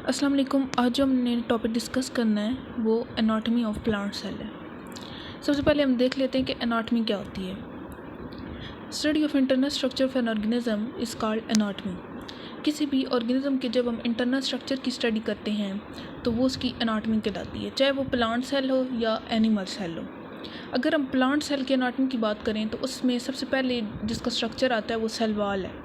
अस्सलाम वालेकुम। आज जो हमने टॉपिक डिस्कस करना है वो एनाटॉमी ऑफ प्लांट सेल है। सबसे पहले हम देख लेते हैं कि एनाटॉमी क्या होती है। Study of internal structure of an organism is called anatomy. किसी भी ऑर्गेनिज्म के जब हम इंटरनल स्ट्रक्चर की स्टडी करते हैं तो वो उसकी एनाटॉमी कहलाती है, चाहे वो प्लांट सेल हो या एनिमल सेल हो। अगर हम प्लांट सेल के एनाटॉमी की बात करें तो उसमें सबसे पहले जिसका स्ट्रक्चर आता है वो सेल वॉल है।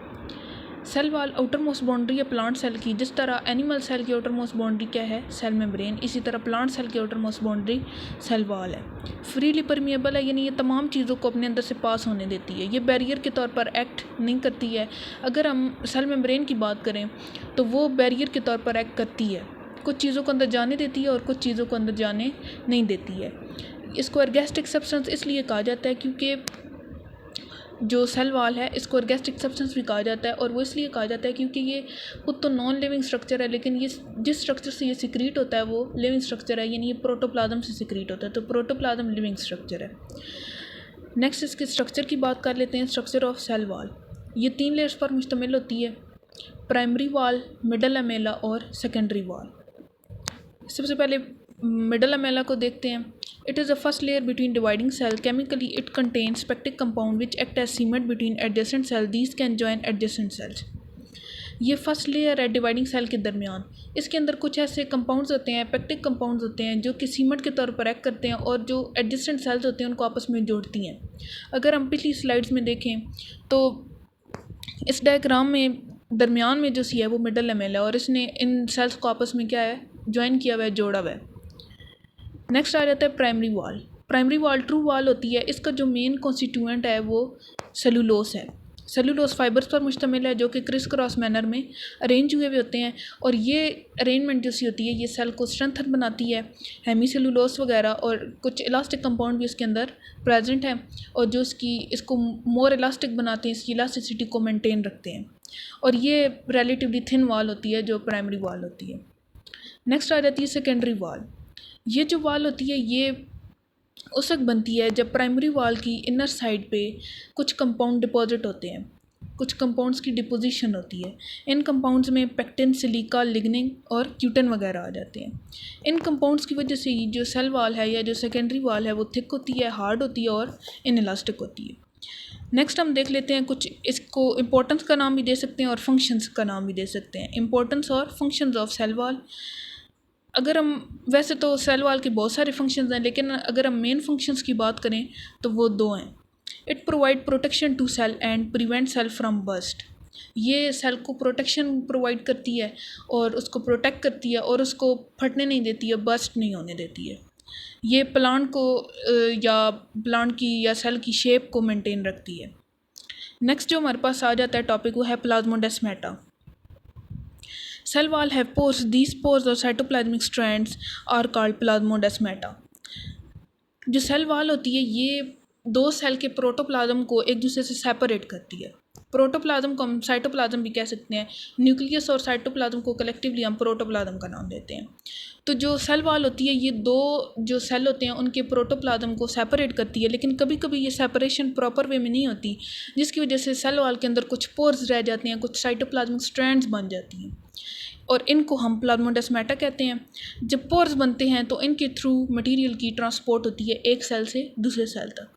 Cell wall outermost boundary है प्लांट सेल की। जिस तरह एनिमल सेल की आउटर मोस्ट बाउंड्री क्या है, सेल मेम्ब्रेन, इसी तरह प्लांट सेल की outermost boundary cell wall है। फ्रीली परमिएबल है, यानी ये तमाम चीज़ों को अपने अंदर से पास होने देती है, ये बैरियर के तौर पर एक्ट नहीं करती है। अगर हम सेल मेम्ब्रेन की बात करें तो वो बैरियर के तौर पर एक्ट करती है, कुछ चीज़ों को अंदर जाने देती है और कुछ चीज़ों को अंदर जाने नहीं देती है। इसको एर्गेस्टिक सब्सटेंस इसलिए कहा जाता है क्योंकि जो सेल वॉल है इसको एर्गेस्टिक सब्सटेंस भी कहा जाता है, और वो इसलिए कहा जाता है क्योंकि ये खुद तो नॉन लिविंग स्ट्रक्चर है, लेकिन ये जिस स्ट्रक्चर से ये सिक्रीट होता है वो लिविंग स्ट्रक्चर है, यानी ये प्रोटोप्लाज्म से सिक्रीट होता है, तो प्रोटोप्लाज्म लिविंग स्ट्रक्चर है। नेक्स्ट इसके स्ट्रक्चर की बात कर लेते हैं। स्ट्रक्चर ऑफ सेल वॉल ये 3 लेयर्स पर मुश्तमिल होती है, प्राइमरी वॉल, मिडल लैमेला और सेकेंडरी वॉल। सबसे पहले मिडल लैमेला को देखते हैं। It is the first layer between dividing cell. Chemically, it contains pectic compound which act as cement between adjacent cells. These can join adjacent cells. ये first layer है dividing cell के दरमियान। इसके अंदर कुछ ऐसे कंपाउंड्स होते हैं, पेक्टिक कंपाउंड्स होते हैं, जो कि सीमेंट के तौर पर एक्ट करते हैं और जो एडजेसेंट सेल्स होते हैं उनको आपस में जोड़ती हैं। अगर हम पिछली स्लाइड्स में देखें तो इस डायग्राम में दरमियान में जो सी है वो मिडल लैमेला है, और इसने इन सेल्स को आपस में क्या है, ज्वाइन किया हुआ है, जोड़ा हुआ है। नेक्स्ट आ जाता है primary wall. Primary wall true wall होती है। इसका जो मेन कॉन्स्टिट्यूएंट है वो सेलुलोस है। सेलुलोस फाइबर्स पर मुश्तमिल है जो कि क्रिस क्रॉस मैनर में अरेंज हुए हुए होते हैं, और ये अरेंजमेंट जो सी होती है ये सेल को स्ट्रेंथन बनाती है। हेमी सेलुलोस वगैरह और कुछ इलास्टिक कंपाउंड भी उसके अंदर प्रेजेंट हैं, और जो इसको मोर इलास्टिक बनाते हैं, इसकी इलास्टिसिटी को मेंटेन रखते हैं, और ये रिलेटिवली थिन वॉल होती है जो प्राइमरी वॉल होती है। नेक्स्ट आ जाती है सेकेंडरी वॉल। ये जो वॉल होती है ये उस वक्त बनती है जब प्राइमरी वॉल की इनर साइड पे कुछ कंपाउंड डिपॉजिट होते हैं, कुछ कंपाउंड्स की डिपोजिशन होती है। इन कंपाउंड्स में पेक्टिन, सिलिका, लिग्निन और क्यूटिन वगैरह आ जाते हैं। इन कंपाउंड्स की वजह से जो सेल वॉल है या जो सेकेंडरी वॉल है वो थिक होती है, हार्ड होती है और इनइलास्टिक होती है। नेक्स्ट हम देख लेते हैं कुछ, इसको इंपॉर्टेंस का नाम भी दे सकते हैं और फंक्शंस का नाम भी दे सकते हैं। इंपॉर्टेंस और फंक्शंस ऑफ सेल वॉल। अगर हम वैसे तो सेल वॉल के बहुत सारे फंक्शंस हैं, लेकिन अगर हम मेन फंक्शंस की बात करें तो वो 2 हैं। It provide protection to cell and prevent cell from burst. ये सेल को प्रोटेक्शन प्रोवाइड करती है और उसको प्रोटेक्ट करती है और उसको फटने नहीं देती है, बस्ट नहीं होने देती है। ये प्लांट को या प्लांट की या सेल की शेप को मेंटेन रखती है। नेक्स्ट जो हमारे पास आ जाता है टॉपिक वो है plasmodesmata. Cell wall have pores. These pores or cytoplasmic strands are called plasmodesmata. जो सेल वॉल होती है ये 2 सेल के प्रोटोप्लाज्म को एक दूसरे से सेपरेट करती है। प्रोटोप्लाज्म को हम साइटोप्लाज्म भी कह सकते हैं। न्यूक्लियस और साइटोप्लाज्म को कलेक्टिवली हम प्रोटोप्लाज्म का नाम देते हैं। तो जो सेल वॉल होती है ये 2 जो सेल होते हैं उनके प्रोटोप्लाज्म को सेपरेट करती है, लेकिन कभी कभी ये सेपरेशन प्रॉपर वे में नहीं होती, जिसकी वजह से सेल वॉल के अंदर कुछ पोर्स रह जाते हैं, कुछ साइटोप्लाज्मिक स्ट्रैंड्स बन जाती हैं, और इनको हम प्लाज्मोडेस्माटा कहते हैं। जब पोर्स बनते हैं तो इनके थ्रू मटेरियल की ट्रांसपोर्ट होती है एक सेल से दूसरे सेल तक।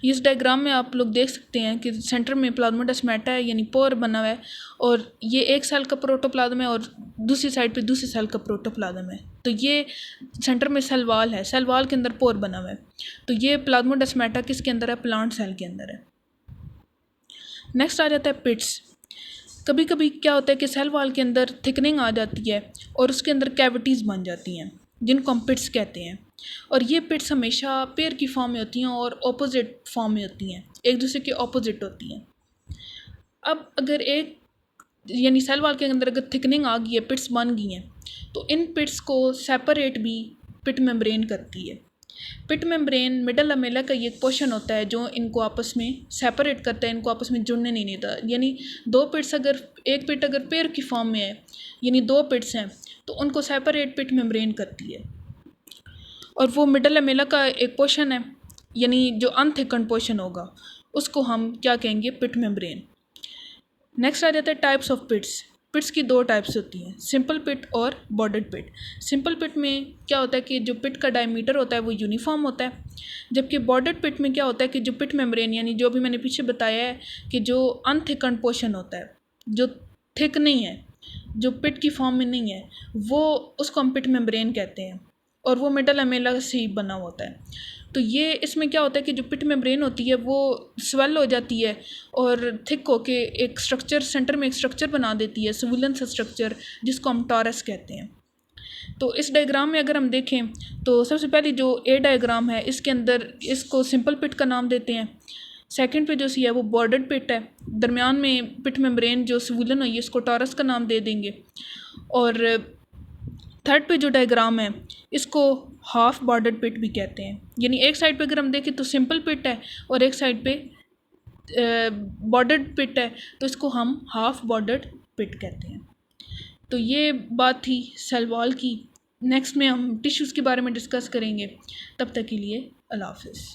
इस डायग्राम में आप लोग देख सकते हैं कि सेंटर में प्लाज्मोडेस्माटा है, यानी पोर बना हुआ है, और ये एक सेल का प्रोटोप्लाज्म है और दूसरी साइड पे दूसरे सेल का प्रोटोप्लाज्म है। तो ये सेंटर में सेल वॉल है, सेल वॉल के अंदर पोर बना हुआ है। तो ये प्लाज्मोडेस्माटा किसके अंदर है, प्लांट सेल के अंदर है। नेक्स्ट आ जाता है पिट्स। कभी कभी क्या होता है कि सेल वॉल के अंदर थिकनिंग आ जाती है और उसके अंदर कैविटीज़ बन जाती हैं, जिनको हम पिट्स कहते हैं, और ये पिट्स हमेशा पेयर की फॉर्म में होती हैं और ऑपोजिट फॉर्म में होती हैं, एक दूसरे के ऑपोजिट होती हैं। अब अगर एक यानी सेल वॉल के अंदर अगर थिकनिंग आ गई है, पिट्स बन गई हैं, तो इन पिट्स को सेपरेट भी पिट मेम्ब्रेन करती है। पिट मेम्ब्रेन मिडल लैमेला का ये पोर्शन होता है जो इनको आपस में सेपरेट करता है, इनको आपस में जुड़ने नहीं देता। यानी 2 पिट्स अगर एक पिट अगर पेयर की फॉर्म में है, यानी 2 पिट्स हैं, तो उनको सेपरेट पिट मेम्ब्रेन करती है, और वो मिडल लैमेला का एक पोर्शन है, यानी जो अनथिकन्ड पोर्शन होगा उसको हम क्या कहेंगे, पिट मेम्ब्रेन। नेक्स्ट आ जाता है टाइप्स ऑफ पिट्स। पिट्स की दो टाइप्स होती हैं, सिंपल पिट और बॉर्डर्ड पिट। सिंपल पिट में क्या होता है कि जो पिट का डायमीटर होता है वो यूनिफॉर्म होता है, जबकि बॉर्डर्ड पिट में क्या होता है कि जो पिट मेम्ब्रेन यानी जो भी मैंने पीछे बताया है कि जो अनथिकन्ड पोर्शन होता है, जो थिक नहीं है, जो पिट की फॉर्म में नहीं है, वो उसको हम पिट मेम्ब्रेन कहते हैं, और वो मेटल अमेला से ही बना होता है। तो ये इसमें क्या होता है कि जो पिट मेम्ब्रेन होती है वो स्वेल हो जाती है और थिक होके एक स्ट्रक्चर, सेंटर में एक स्ट्रक्चर बना देती है, सिविलियन सा स्ट्रक्चर, जिसको हम टॉरस कहते हैं। तो इस डायग्राम में अगर हम देखें तो सबसे पहले जो ए डायग्राम है इसके अंदर इसको सिंपल पिट का नाम देते हैं। सेकंड पे जो सी है वो बॉर्डर्ड पिट है, दरमियान में पिट मेम्ब्रेन जो सिविलियन है इसको टॉरस का नाम दे देंगे। और थर्ड पे जो डायग्राम है इसको हाफ बॉर्डर्ड पिट भी कहते हैं, यानी एक साइड पे अगर हम देखें तो सिंपल पिट है और एक साइड पे बॉर्डर्ड पिट है, तो इसको हम हाफ बॉर्डर्ड पिट कहते हैं। तो ये बात थी सेल वॉल की। नेक्स्ट में हम टिश्यूज़ के बारे में डिस्कस करेंगे। तब तक के लिए अल्लाह हाफ़िज़।